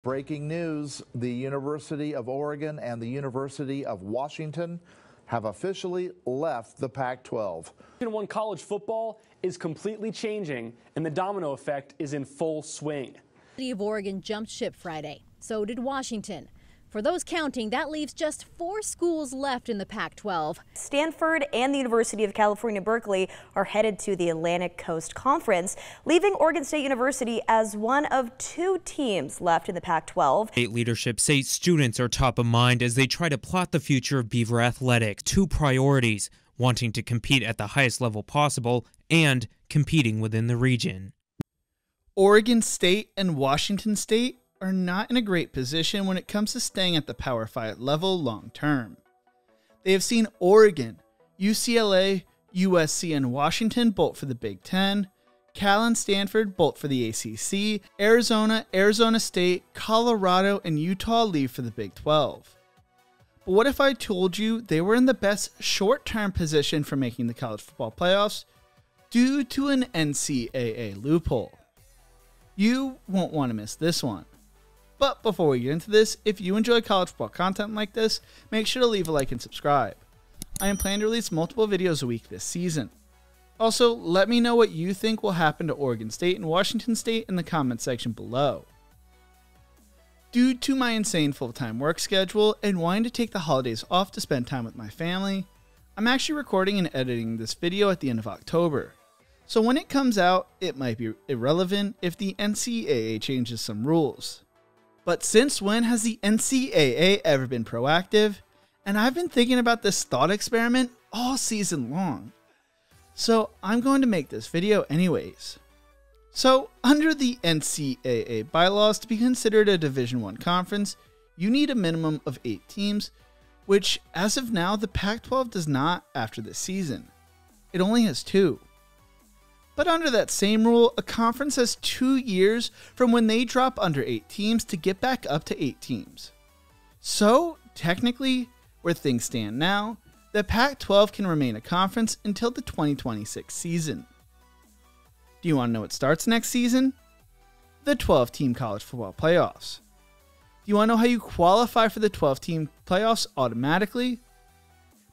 Breaking news, the University of Oregon and the University of Washington have officially left the Pac-12. Division I college football is completely changing, and the domino effect is in full swing. The University of Oregon jumped ship Friday. So did Washington. For those counting, that leaves just 4 schools left in the Pac-12. Stanford and the University of California, Berkeley are headed to the Atlantic Coast Conference, leaving Oregon State University as one of 2 teams left in the Pac-12. State leadership say students are top of mind as they try to plot the future of Beaver Athletics. 2 priorities: wanting to compete at the highest level possible and competing within the region. Oregon State and Washington State are not in a great position when it comes to staying at the Power 5 level long term. They have seen Oregon, UCLA, USC, and Washington bolt for the Big Ten, Cal and Stanford bolt for the ACC, Arizona, Arizona State, Colorado, and Utah leave for the Big 12. But what if I told you they were in the best short-term position for making the college football playoffs due to an NCAA loophole? You won't want to miss this one. But before we get into this, if you enjoy college football content like this, make sure to leave a like and subscribe. I am planning to release multiple videos a week this season. Also, let me know what you think will happen to Oregon State and Washington State in the comment section below. Due to my insane full-time work schedule and wanting to take the holidays off to spend time with my family, I'm actually recording and editing this video at the end of October. So when it comes out, it might be irrelevant if the NCAA changes some rules. But since when has the NCAA ever been proactive? And I've been thinking about this thought experiment all season long. So I'm going to make this video anyways. So under the NCAA bylaws, to be considered a Division I conference, you need a minimum of 8 teams, which as of now the Pac-12 does not after this season. It only has 2. But under that same rule, a conference has 2 years from when they drop under 8 teams to get back up to 8 teams. So, technically, where things stand now, the Pac-12 can remain a conference until the 2026 season. Do you want to know what starts next season? The 12-team college football playoffs. Do you want to know how you qualify for the 12-team playoffs automatically?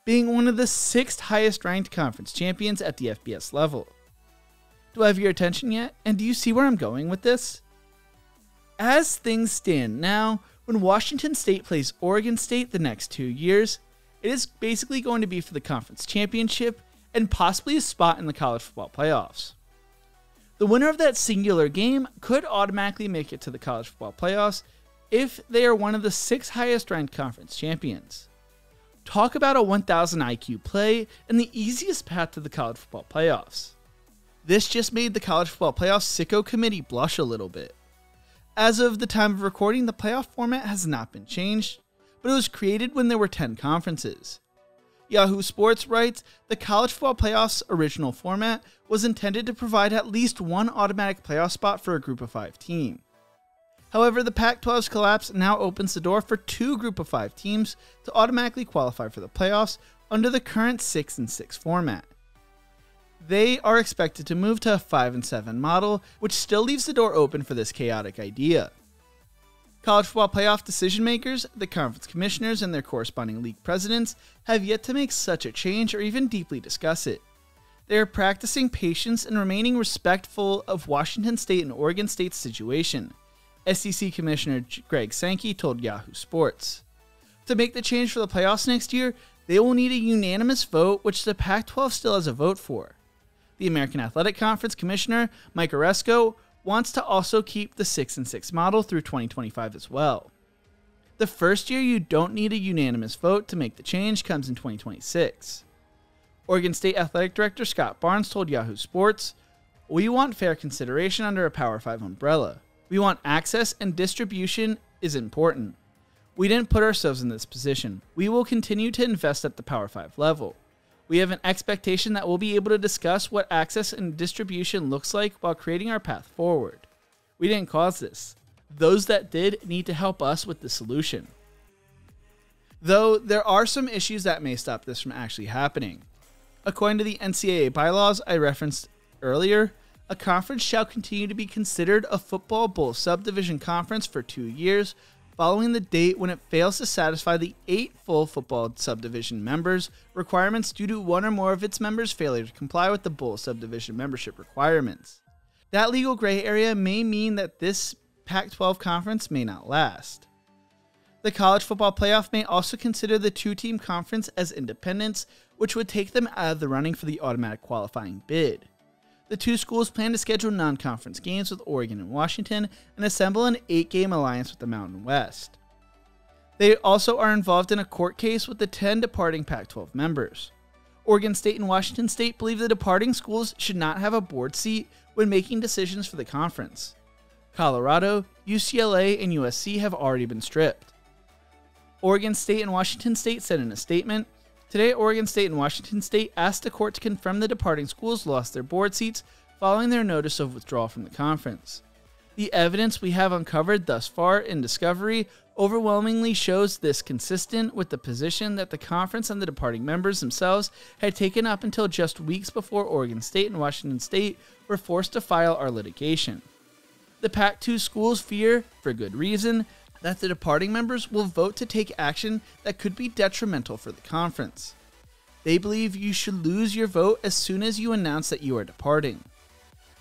Being one of the 6th highest ranked conference champions at the FBS level. Do I have your attention yet? And do you see where I'm going with this? As things stand now, when Washington State plays Oregon State the next 2 years, it is basically going to be for the conference championship and possibly a spot in the college football playoffs. The winner of that singular game could automatically make it to the college football playoffs if they are one of the 6 highest ranked conference champions. Talk about a 1000 IQ play and the easiest path to the college football playoffs. This just made the College Football Playoff Sicko Committee blush a little bit. As of the time of recording, the playoff format has not been changed, but it was created when there were 10 conferences. Yahoo Sports writes, the College Football Playoff's original format was intended to provide at least 1 automatic playoff spot for a group of 5 team. However, the Pac-12's collapse now opens the door for 2 group of 5 teams to automatically qualify for the playoffs under the current 6-6 format. They are expected to move to a 5-7 model, which still leaves the door open for this chaotic idea. College football playoff decision makers, the conference commissioners, and their corresponding league presidents have yet to make such a change or even deeply discuss it. They are practicing patience and remaining respectful of Washington State and Oregon State's situation, SEC Commissioner Greg Sankey told Yahoo Sports. To make the change for the playoffs next year, they will need a unanimous vote, which the Pac-12 still has a vote for. The American Athletic Conference Commissioner, Mike Oresco, wants to also keep the 6-6 model through 2025 as well. The first year you don't need a unanimous vote to make the change comes in 2026. Oregon State Athletic Director Scott Barnes told Yahoo Sports, "We want fair consideration under a Power 5 umbrella. We want access and distribution is important. We didn't put ourselves in this position. We will continue to invest at the Power 5 level. We have an expectation that we'll be able to discuss what access and distribution looks like while creating our path forward. We didn't cause this. Those that did need to help us with the solution." Though there are some issues that may stop this from actually happening. According to the NCAA bylaws I referenced earlier, a conference shall continue to be considered a football bowl subdivision conference for 2 years, following the date when it fails to satisfy the 8 full football subdivision members requirements due to one or more of its members' failure to comply with the bowl subdivision membership requirements. That legal gray area may mean that this Pac-12 conference may not last. The College Football Playoff may also consider the 2-team conference as independents, which would take them out of the running for the automatic qualifying bid. The 2 schools plan to schedule non-conference games with Oregon and Washington and assemble an 8-game alliance with the Mountain West. They also are involved in a court case with the 10 departing Pac-12 members. Oregon State and Washington State believe the departing schools should not have a board seat when making decisions for the conference. Colorado, UCLA, and USC have already been stripped. Oregon State and Washington State said in a statement, "Today, Oregon State and Washington State asked the court to confirm the departing schools lost their board seats following their notice of withdrawal from the conference. The evidence we have uncovered thus far in discovery overwhelmingly shows this consistent with the position that the conference and the departing members themselves had taken up until just weeks before Oregon State and Washington State were forced to file our litigation. The Pac-2 schools fear, for good reason, that the departing members will vote to take action that could be detrimental for the conference. They believe you should lose your vote as soon as you announce that you are departing."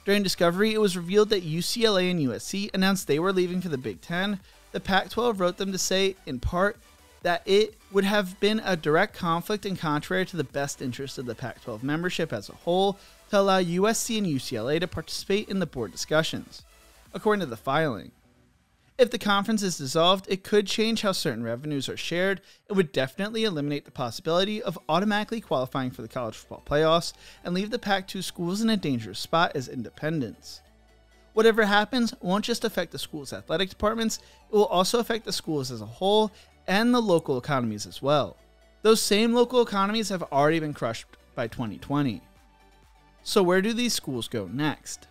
During discovery, it was revealed that UCLA and USC announced they were leaving for the Big Ten. The Pac-12 wrote them to say, in part, that it would have been a direct conflict and contrary to the best interest of the Pac-12 membership as a whole to allow USC and UCLA to participate in the board discussions, according to the filing. If the conference is dissolved, it could change how certain revenues are shared. It would definitely eliminate the possibility of automatically qualifying for the college football playoffs and leave the Pac-2 schools in a dangerous spot as independents. Whatever happens won't just affect the school's athletic departments, it will also affect the schools as a whole and the local economies as well. Those same local economies have already been crushed by 2020. So where do these schools go next?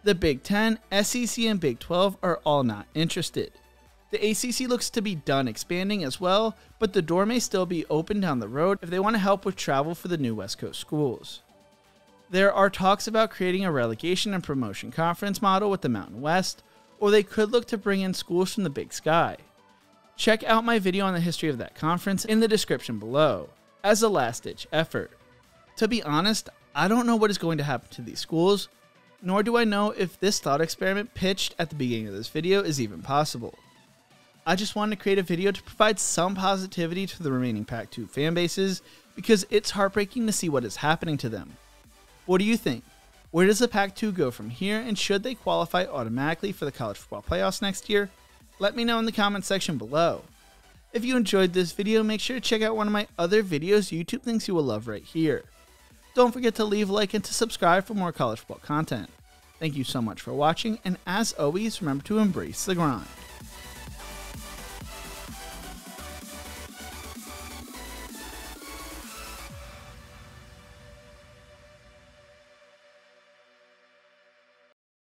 The Big Ten, SEC, and Big 12 are all not interested. The ACC looks to be done expanding as well, but the door may still be open down the road if they want to help with travel for the new West Coast schools. There are talks about creating a relegation and promotion conference model with the Mountain West, or they could look to bring in schools from the Big Sky. Check out my video on the history of that conference in the description below, as a last-ditch effort. To be honest, I don't know what is going to happen to these schools, nor do I know if this thought experiment pitched at the beginning of this video is even possible. I just wanted to create a video to provide some positivity to the remaining Pac-2 fan bases because it's heartbreaking to see what is happening to them. What do you think? Where does the Pac-2 go from here, and should they qualify automatically for the college football playoffs next year? Let me know in the comment section below. If you enjoyed this video, make sure to check out one of my other videos YouTube thinks you will love right here. Don't forget to leave a like and to subscribe for more college football content. Thank you so much for watching, and as always, remember to embrace the grind.